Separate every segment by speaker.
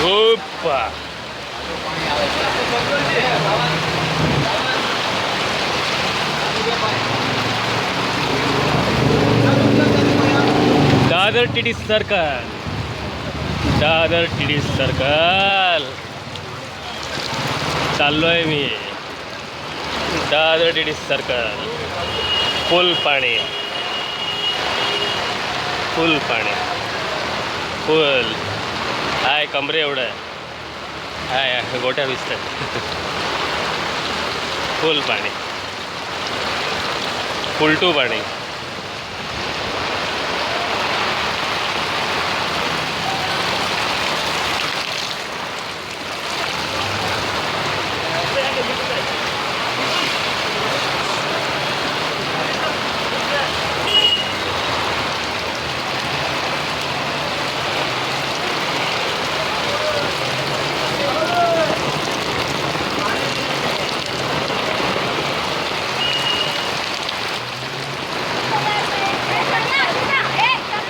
Speaker 1: ओप्पा Dadar TT circle, Dadar TT circle चाललोय मी. Dadar TT circle. Full पाणी, फुल पाणी, फुल हाय. कमरे एवढं हाय, गोट्या दिसतात. फुल पाणी, फुल टू पाणी.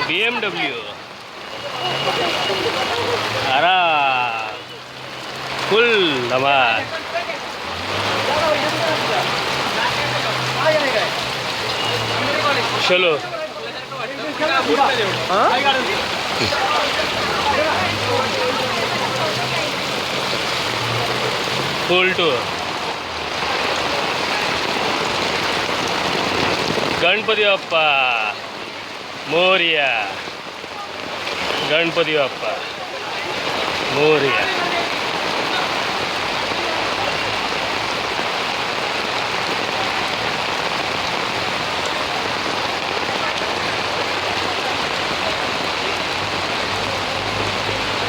Speaker 1: BMW आराम, फुल धमाल. चलो फुल टू. गणपती बाप्पा मोरया, गणपती बाप्पा मोरया.